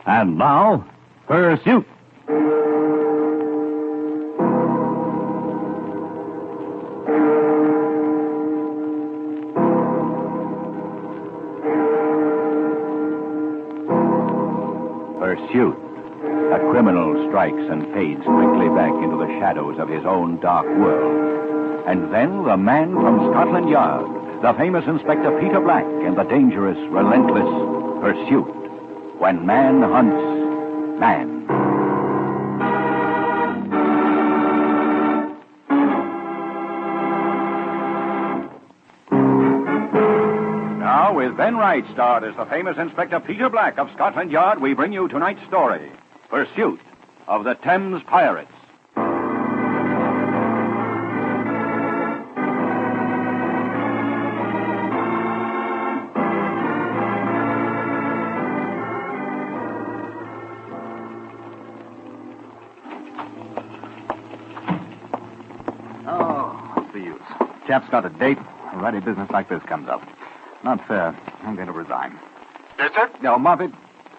And now, Pursuit. Pursuit. A criminal strikes and fades quickly back into the shadows of his own dark world. And then the man from Scotland Yard, the famous Inspector Peter Black, and the dangerous, relentless Pursuit. When man hunts man. Now, with Ben Wright starred as the famous Inspector Peter Black of Scotland Yard, we bring you tonight's story, Pursuit of the Thames Pirates. What's the use? Chap's got a date. Already business like this comes up. Not fair. I'm going to resign. Yes, sir? No, Moffat.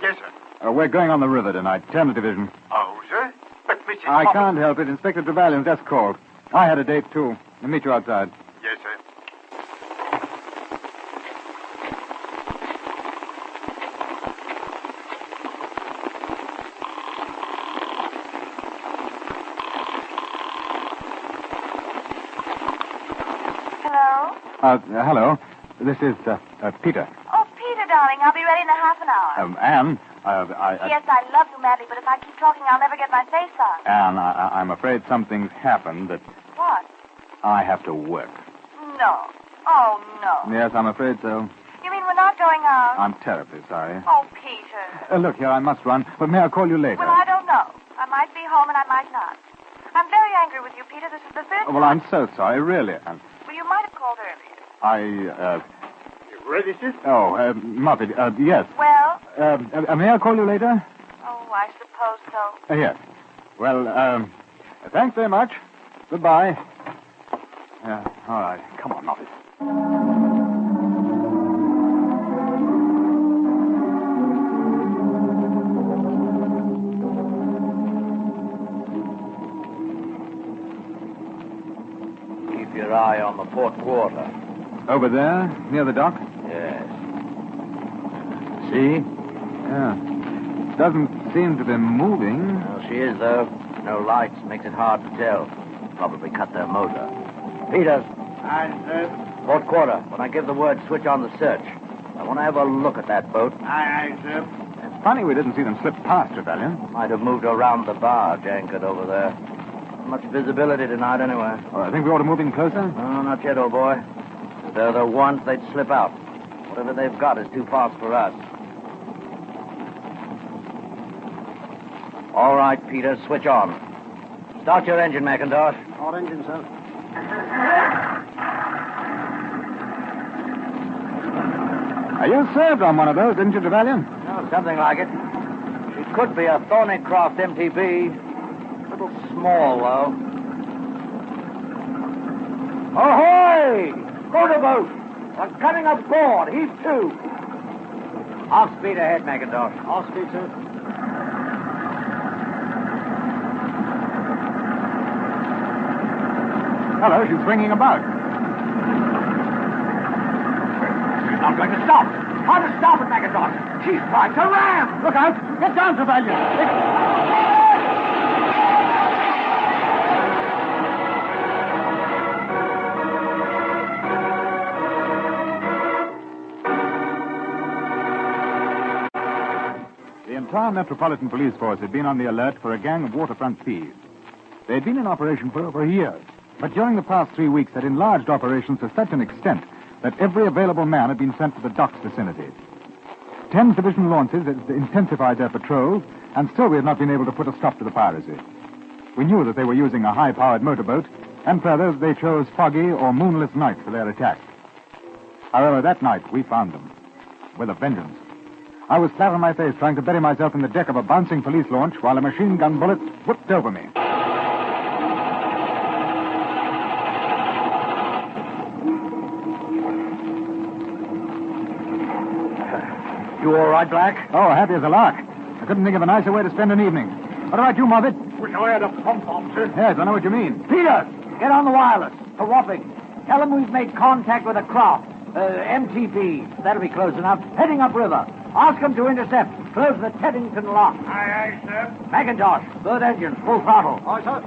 Yes, sir. We're going on the river tonight. Thames Division. Oh, sir? But Mrs. I Moffat... can't help it. Inspector Trevelyan just called. I had a date, too. I'll meet you outside. Yes, sir. Hello? Hello. This is, Peter. Oh, Peter, darling, I'll be ready in a half an hour. Anne, Yes, I love you madly, but if I keep talking, I'll never get my face on. Anne, I'm afraid something's happened that What? I have to work. No. Oh, no. Yes, I'm afraid so. You mean we're not going out? I'm terribly sorry. Oh, Peter. Look here, I must run, but may I call you later? Well, I don't know. I might be home and I might not. I'm very angry with you, Peter. This is the third Well, I'm so sorry, really, Anne. Well, you might have called earlier. You ready, sir? Moffat, yes. Well? May I call you later? Oh, I suppose so. Yes. Well, thanks very much. Goodbye. All right. Come on, Moffat. Keep your eye on the port quarter. Over there, near the dock? Yes. See? Yeah. Doesn't seem to be moving. Well, she is, though. No lights. Makes it hard to tell. Probably cut their motor. Peters. Aye, sir. Port quarter. When I give the word, switch on the search. I want to have a look at that boat. Aye, sir. It's funny we didn't see them slip past, Trevelyan. Might have moved around the barge anchored over there. Not much visibility tonight, anyway. Oh, I think we ought to move in closer. No, not yet, old boy. If they're the ones, they'd slip out. Whatever they've got is too fast for us. All right, Peter, switch on. Start your engine, Macintosh. All engine, sir. You served on one of those, didn't you, Trevelyan? Oh, something like it. She could be a Thornycroft MTB. A little small, though. Ahoy! Motorboat! We're coming aboard. Heave to. Off speed ahead, Macintosh. All speed, sir. Hello, she's swinging about. She's not going to stop. How to stop it, Macintosh? She's trying to ram. Look out! Get down, Trevelyan! The entire Metropolitan Police Force had been on the alert for a gang of waterfront thieves. They had been in operation for over a year, but during the past 3 weeks had enlarged operations to such an extent that every available man had been sent to the docks vicinity. Thames Division launches had intensified their patrols, and still we had not been able to put a stop to the piracy. We knew that they were using a high-powered motorboat, and further, they chose foggy or moonless nights for their attack. However, that night, we found them. With a vengeance. I was flat on my face trying to bury myself in the deck of a bouncing police launch while a machine gun bullet whipped over me. You all right, Black? Oh, happy as a lark. I couldn't think of a nicer way to spend an evening. What about you, Moffat? Wish I had a pump, officer. Yes, I know what you mean. Peter, get on the wireless to Wapping. Tell them we've made contact with a craft. MTP. That'll be close enough. Heading upriver. Ask them to intercept. Close the Teddington lock. Aye, sir. Macintosh, third engine, full throttle. Aye, sir.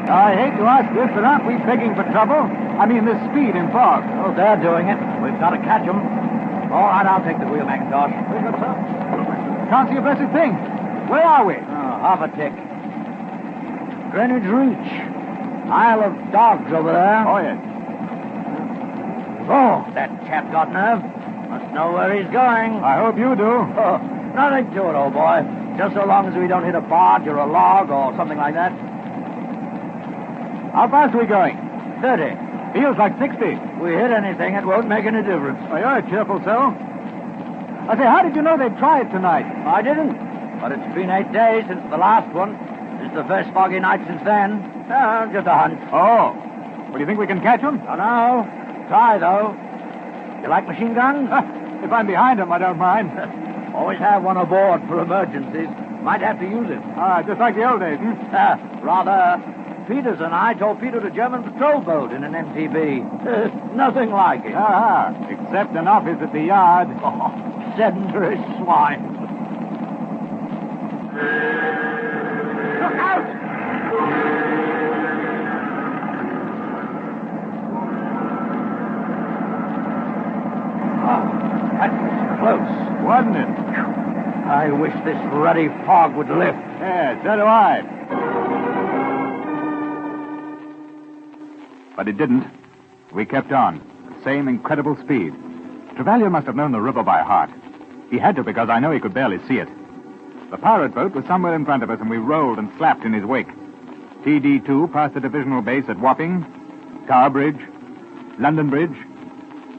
I hate to ask this, but aren't we begging for trouble? I mean, this speed in fog. Oh, they're doing it. We've got to catch them. All right, I'll take the wheel, Macintosh. Very good, sir. Can't see a blessed thing. Where are we? Oh, half a tick. Greenwich Reach. Isle of Dogs over there. Oh, yes. Oh, that chap got nerve. Must know where he's going. I hope you do. Oh, nothing to it, old boy. Just so long as we don't hit a barge or a log or something like that. How fast are we going? 30. Feels like 60. We hit anything, it won't make any difference. Oh, you're a cheerful soul. I say, how did you know they'd try it tonight? I didn't. But it's been 8 days since the last one. It's the first foggy night since then. Just a hunch. Oh. Well, you think we can catch them? Don't know. Try, though. You like machine guns? If I'm behind them, I don't mind. Always have one aboard for emergencies. Might have to use it. Just like the old days, Rather. Peters and I torpedoed a German patrol boat in an MTB. Nothing like it. Except an office at the yard. Oh, sedentary swine. Look out! Oh, that was close. Wasn't it? I wish this ruddy fog would lift. Yeah, so do I. But it didn't. We kept on. The same incredible speed. Trevelyan must have known the river by heart. He had to, because I know he could barely see it. The pirate boat was somewhere in front of us, and we rolled and slapped in his wake. TD2 passed the divisional base at Wapping, Tower Bridge, London Bridge,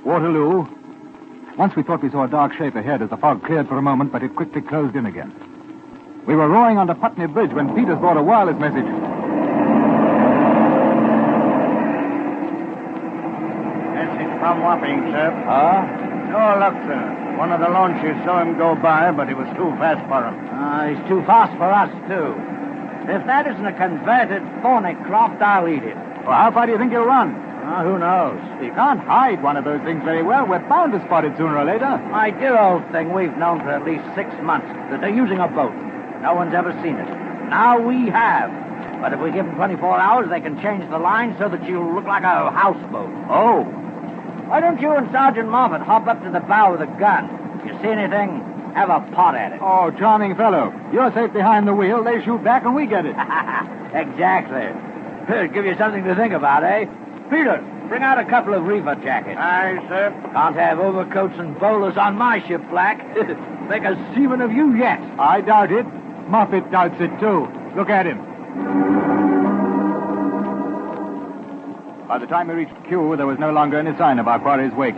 Waterloo. Once we thought we saw a dark shape ahead as the fog cleared for a moment, but it quickly closed in again. We were rowing onto Putney Bridge when Peters brought a wireless message. From Wapping, sir. Oh, look, sir. One of the launches saw him go by, but it was too fast for him. He's too fast for us, too. If that isn't a converted Thornycroft, I'll eat it. Well, how far do you think he'll run? Who knows? You can't hide one of those things very well. We're bound to spot it sooner or later. My dear old thing, we've known for at least 6 months that they're using a boat. No one's ever seen it. Now we have. But if we give them 24 hours, they can change the line so that you'll look like a houseboat. Oh. Why don't you and Sergeant Moffat hop up to the bow with a gun? If you see anything, have a pot at it. Oh, charming fellow. You're safe behind the wheel. They shoot back and we get it. Exactly. Give you something to think about, eh? Peter, bring out a couple of reefer jackets. Aye, sir. Can't have overcoats and bowlers on my ship, Black. Make a seaman of you yet. I doubt it. Moffat doubts it, too. Look at him. By the time we reached Kew, there was no longer any sign of our quarry's wake.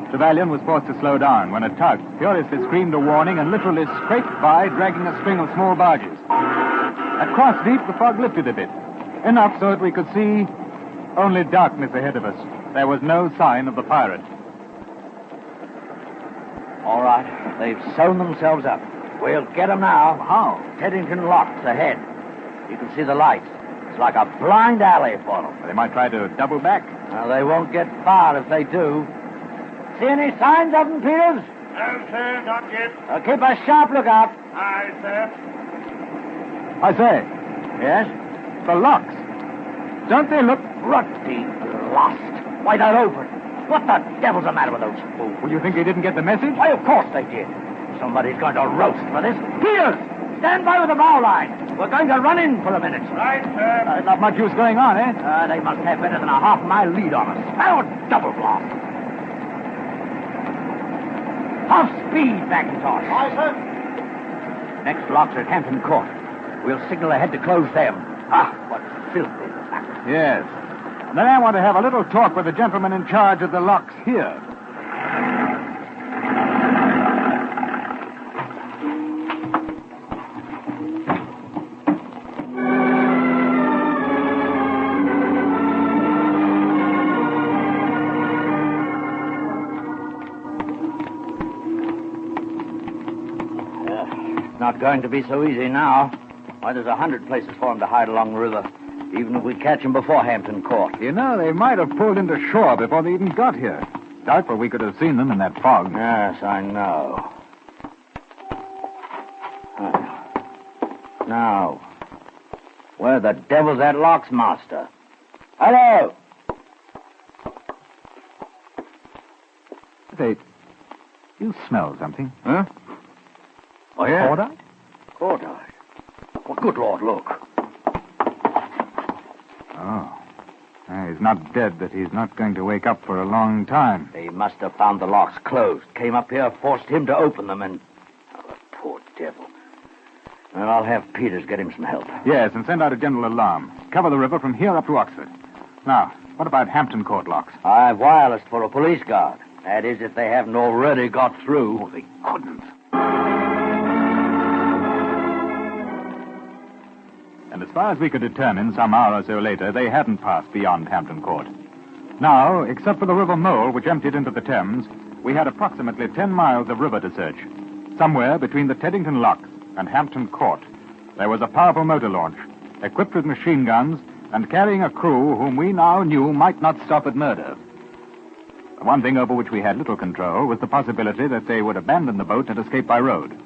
Trevelyan was forced to slow down when a tug furiously screamed a warning and literally scraped by, dragging a string of small barges. At Cross Deep, the fog lifted a bit, enough so that we could see only darkness ahead of us. There was no sign of the pirate. All right, they've sewn themselves up. We'll get them now. How? Teddington Locks ahead. You can see the lights. It's like a blind alley for them. They might try to double back. Well, they won't get far if they do. See any signs of them, Peters? No, sir, not yet. Keep a sharp lookout. Aye, sir. I say, Yes? the locks. Don't they look... Ruddy lost. Why, they're open. What the devil's the matter with those fools? Well, you think they didn't get the message? Why, of course they did. Somebody's going to roast for this. Peters! Stand by with the bow line. We're going to run in for a minute. Right, sir. Not much use going on, eh? They must have better than a half-mile lead on us. Now, double blast. Half speed, Macintosh. Aye, sir. Next locks are at Hampton Court. We'll signal ahead to close them. What filthy luck. Yes. And then I want to have a little talk with the gentleman in charge of the locks here. not going to be so easy now. Why, there's 100 places for him to hide along the river, even if we catch him before Hampton Court. You know, they might have pulled into shore before they even got here. Doubtful we could have seen them in that fog. Yes, I know. Now, where the devil's that locks master? Hello! Say, you smell something. Huh? Oh, yeah? Cordite? Cordite. Well, good Lord, look. Oh. He's not dead, but he's not going to wake up for a long time. They must have found the locks closed, came up here, forced him to open them, and... Oh, the poor devil. Well, I'll have Peters get him some help. Yes, and send out a general alarm. Cover the river from here up to Oxford. Now, what about Hampton Court locks? I've wirelessed for a police guard. That is, if they haven't already got through. Oh, they couldn't. And as far as we could determine, some hour or so later, they hadn't passed beyond Hampton Court. Now, except for the River Mole, which emptied into the Thames, we had approximately 10 miles of river to search. Somewhere between the Teddington Locks and Hampton Court, there was a powerful motor launch, equipped with machine guns and carrying a crew whom we now knew might not stop at murder. The one thing over which we had little control was the possibility that they would abandon the boat and escape by road.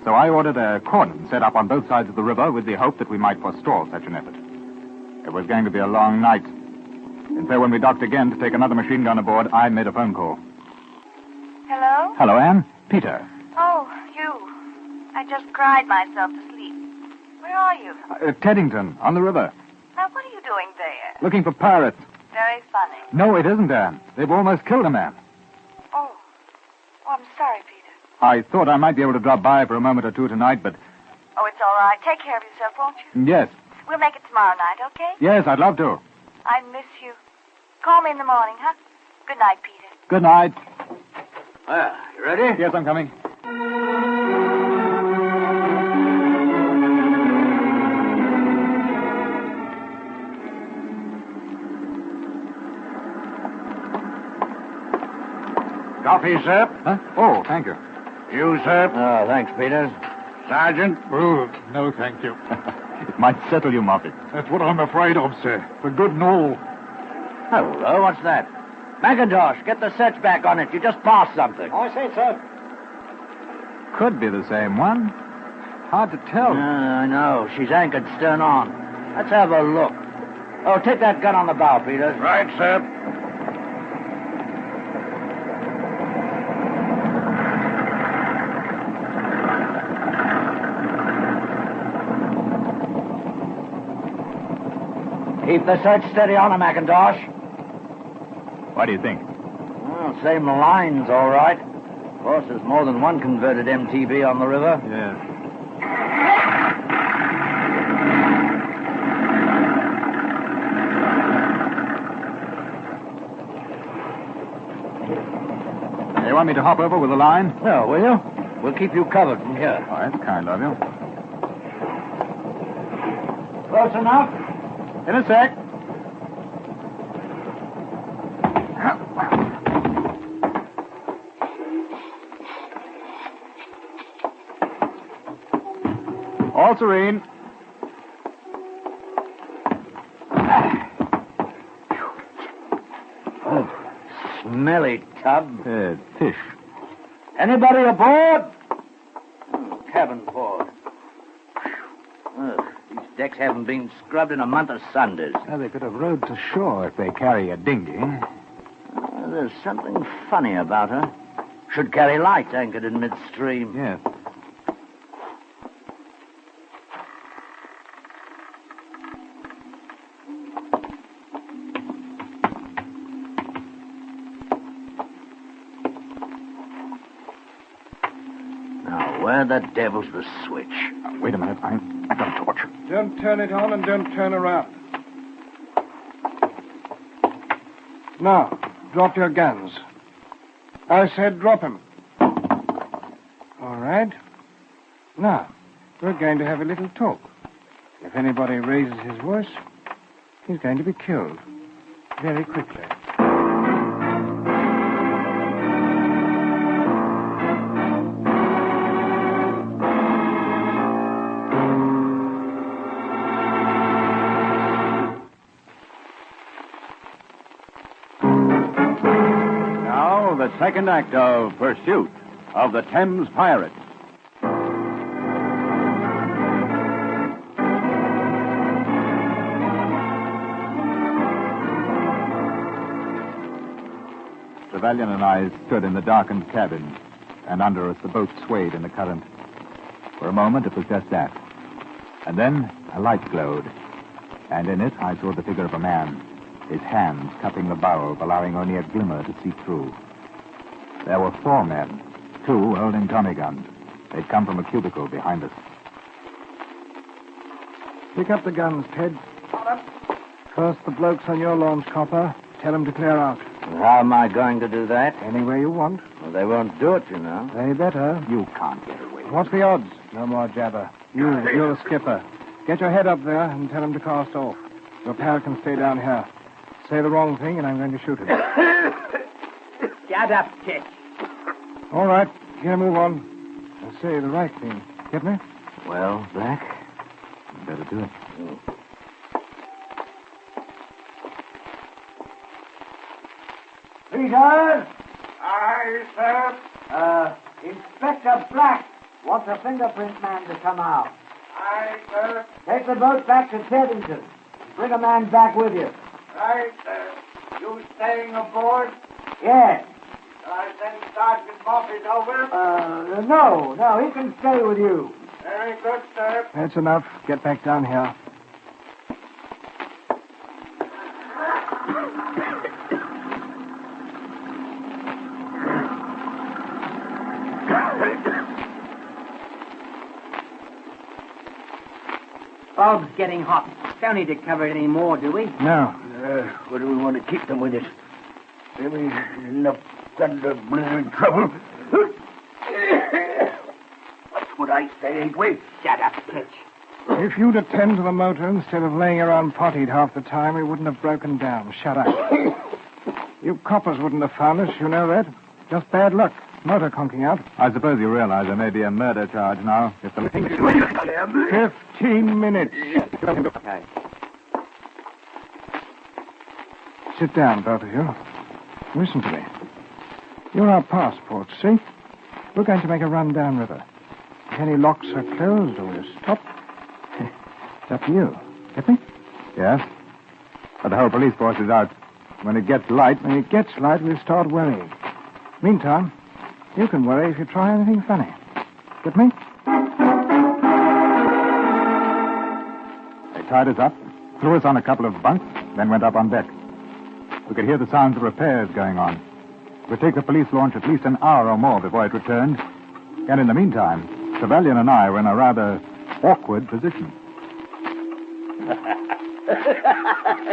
So I ordered a cordon set up on both sides of the river with the hope that we might forestall such an effort. It was going to be a long night. And so when we docked again to take another machine gun aboard, I made a phone call. Hello? Hello, Anne. Peter. Oh, you. I just cried myself to sleep. Where are you? Teddington, on the river. Now, what are you doing there? Looking for pirates. Very funny. No, it isn't, Anne. They've almost killed a man. Oh. Oh, I'm sorry, Peter. I thought I might be able to drop by for a moment or two tonight, but... Oh, it's all right. Take care of yourself, won't you? Yes. We'll make it tomorrow night, okay? Yes, I'd love to. I miss you. Call me in the morning, huh? Good night, Peter. Good night. Well, you ready? Yes, I'm coming. Coffee, sir? Huh? Oh, thank you. You, sir? Oh, thanks, Peters. Sergeant? Oh, no, thank you. It might settle you, Moffat. That's what I'm afraid of, sir. For good and all. Hello, what's that? McIntosh, get the search back on it. You just passed something. I say, sir. Could be the same one. Hard to tell. I know. She's anchored stern on. Let's have a look. Oh, take that gun on the bow, Peters. Right, sir. Keep the search steady on her, McIntosh. What do you think? Well, same lines, all right. Of course, there's more than one converted MTB on the river. Yes. You want me to hop over with a line? No, will you? We'll keep you covered from here. Oh, that's kind of you. Close enough? In a sec. All serene. Oh, smelly tub. Fish. Anybody aboard? Cabin board. Ugh, these decks haven't been scrubbed in a month of Sundays. Well, they could have rowed to shore if they carry a dinghy. There's something funny about her. Should carry lights anchored in midstream. Yes. Now, where the devil's the switch? Wait a minute. I got a torch. Don't turn it on and don't turn around. Now, drop your guns. I said drop them. All right. Now, we're going to have a little talk. If anybody raises his voice, he's going to be killed. Very quickly. the second act of Pursuit of the Thames Pirates. Trevelyan and I stood in the darkened cabin, and under us the boat swayed in the current. For a moment it was just that. And then a light glowed, and in it I saw the figure of a man, his hands cupping the bulb, allowing only a glimmer to see through. There were 4 men, 2 holding Tommy guns. They'd come from a cubicle behind us. Pick up the guns, Ted. First the blokes on your launch, Copper. Tell them to clear out. How am I going to do that? Any way you want. Well, they won't do it, you know. They better. You can't get away. What's the odds? No more jabber. You're the skipper. Get your head up there and tell him to cast off. Your pal can stay down here. Say the wrong thing and I'm going to shoot him. Shut up, Titch. All right. Get a move on. And say the right thing. Get me? Well, Black? You better do it. Peters! Aye, sir. Inspector Black wants a fingerprint man to come out. Aye, sir. Take the boat back to Teddington. Bring a man back with you. Aye, sir. You staying aboard? Yes. I send Sergeant Moffitt over? No, he can stay with you. Very good, sir. That's enough. Get back down here. Fog's getting hot. Don't need to cover it any more, do we? No. What do we want to keep them with us? Maybe enough thunder blizzard trouble. That's what I say, ain't we? Shut up, Pitch. If you'd attend to the motor instead of laying around pottied half the time, we wouldn't have broken down. Shut up. You coppers wouldn't have found us, you know that. Just bad luck. Motor conking out. I suppose you realize there may be a murder charge now. If the... 15 minutes. Okay. Sit down, both of you. Listen to me. You're our passports, see? We're going to make a run down river. If any locks are closed or we're stopped, it's up to you. Get me? Yes? But the whole police force is out. When it gets light... When it gets light, we'll start worrying. Meantime, you can worry if you try anything funny. Get me? They tied us up, threw us on a couple of bunks, then went up on deck. We could hear the sounds of repairs going on. It would take the police launch at least an hour or more before it returned. And in the meantime, Trevelyan and I were in a rather awkward position.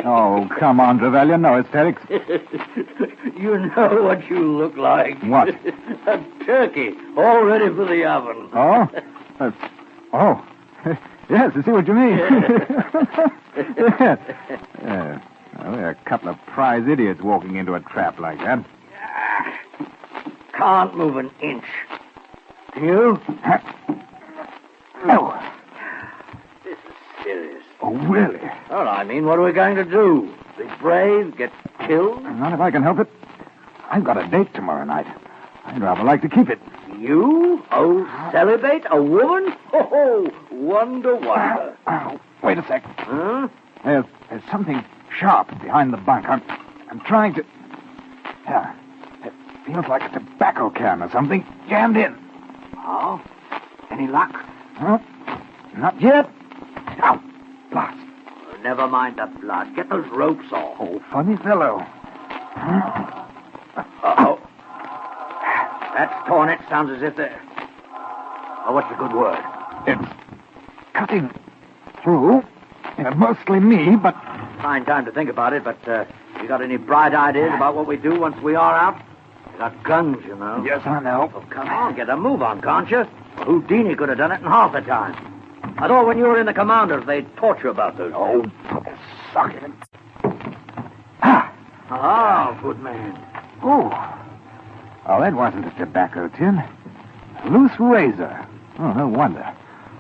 Oh, come on, Trevelyan. No hysterics. You know what you look like. What? A turkey, all ready for the oven. Oh? Oh. Yes, I see what you mean. Yeah. Well, there are a couple of prize idiots walking into a trap like that. Can't move an inch. Can you? No. This is serious. Oh, really? Well, I mean, what are we going to do? Be brave? Get killed? Not if I can help it. I've got a date tomorrow night. I'd rather like to keep it. You? Oh, celibate? A woman? Oh, wonder. Oh, wait a sec. Huh? There's something sharp behind the bunk. I'm trying to... Yeah. It feels like a tobacco can or something jammed in. Oh? Any luck? Huh? Not yet. Ow. Blast. Never mind the blood. Get those ropes off. Oh, funny fellow. Uh-oh. That's torn. It sounds as if they're... Oh, what's a good word? It's cutting through. Mostly me, but... Fine time to think about it, but you got any bright ideas about what we do once we are out? We got guns, you know. Yes, I know. Oh, come on, get a move on, can't you? Houdini could have done it in half the time. I thought when you were in the Commanders, they'd taught you about those. Oh, suck it. Ah, good man. Oh. Oh, that wasn't a tobacco tin. Loose razor. Oh, no wonder.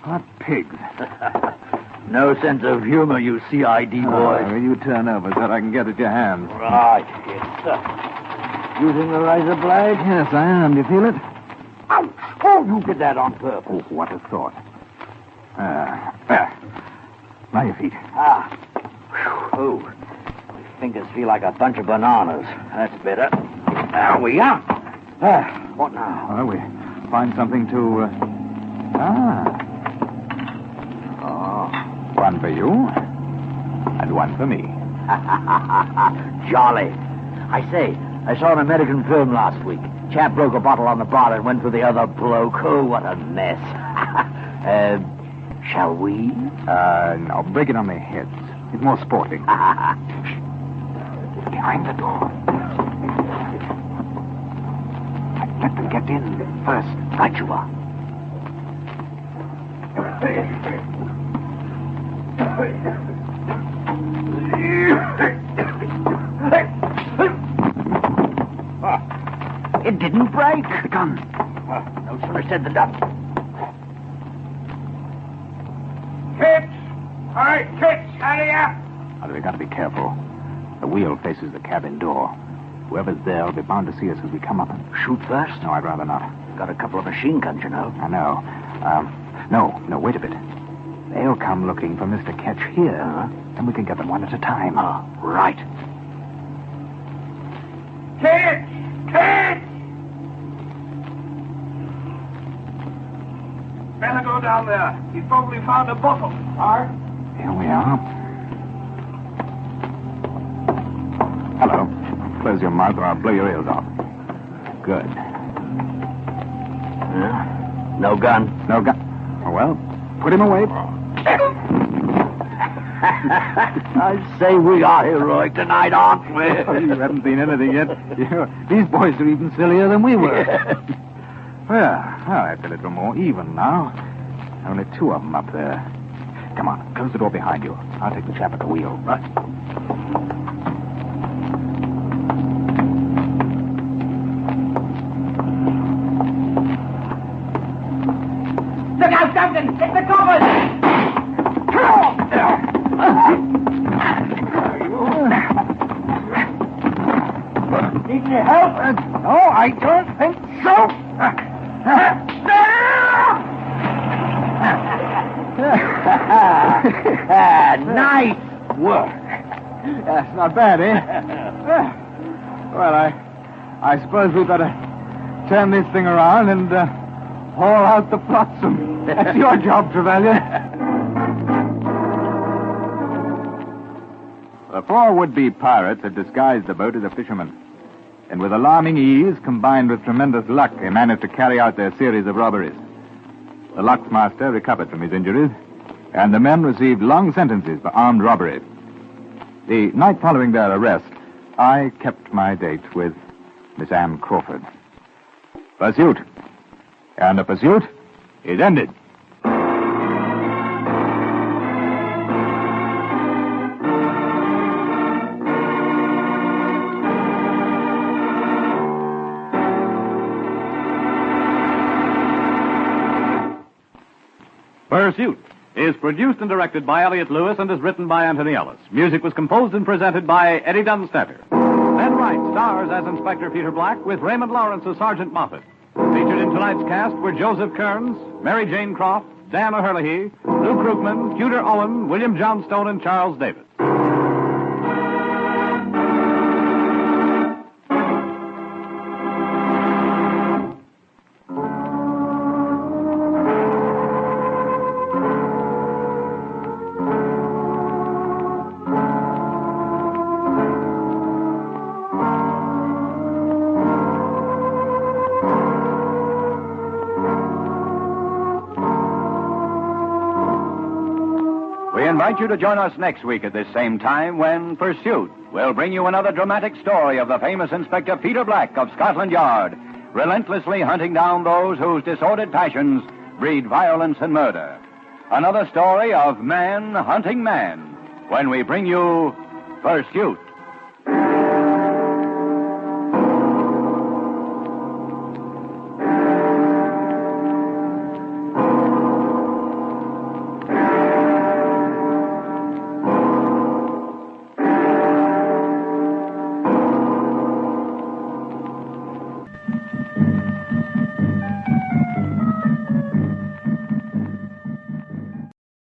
Hot pigs. No sense of humor, you CID boy. Oh, you turn over so that I can get at your hands. Right, yes, sir. Using the razor blade? Yes, I am. Do you feel it? Ouch! Oh, you did that on purpose. Oh, what a thought. Now your feet. Ah. Whew. Oh, my fingers feel like a bunch of bananas. That's better. There we are. What now? Well, we find something to... Oh. One for you, and one for me. Jolly. I say, I saw an American film last week. Chap broke a bottle on the bar and went for the other bloke. Oh, what a mess. Shall we? No, break it on their heads. It's more sporting. Behind the door. Let them get in first. Right you are. It didn't break. The gun. No sooner said than done. Kids! All right, kids, hurry up! Now, we've got to be careful. The wheel faces the cabin door. Whoever's there will be bound to see us as we come up. Shoot first? No, I'd rather not. Got a couple of machine guns, you know. I know. No, wait a bit. They'll come looking for Mr. Ketch here, and we can get them one at a time. Right. Kids! Kids! Better go down there. He's probably found a bottle. All right? Here we are. Hello. Close your mouth or I'll blow your ears off. Good. No gun. No gun. Oh, well, put him away. I say we are heroic tonight, aren't we? You haven't seen anything yet. These boys are even sillier than we were. Well, that's a little more even now. Only two of them up there. Come on, close the door behind you. I'll take the chap at the wheel. Right. Look out, Duncan! Hit the covers! Need any help? No, I don't think so. Nice work. That's not bad, eh? Well, I suppose we've got to turn this thing around and haul out the flotsam. That's your job, Trevelyan. The four would-be pirates had disguised the boat as a fisherman. And with alarming ease, combined with tremendous luck, they managed to carry out their series of robberies. The locksmaster recovered from his injuries, and the men received long sentences for armed robbery. The night following their arrest, I kept my date with Miss Anne Crawford. Pursuit. And the pursuit is ended. Pursuit is produced and directed by Elliott Lewis and is written by Anthony Ellis. Music was composed and presented by Eddie Dunstetter. Ben Wright stars as Inspector Peter Black with Raymond Lawrence as Sergeant Moffat. Featured in tonight's cast were Joseph Kearns, Mary Jane Croft, Dan O'Herlihy, Lou Krugman, Tudor Owen, William Johnstone, and Charles Davis. We invite you to join us next week at this same time when Pursuit will bring you another dramatic story of the famous Inspector Peter Black of Scotland Yard, relentlessly hunting down those whose disordered passions breed violence and murder. Another story of man hunting man when we bring you Pursuit.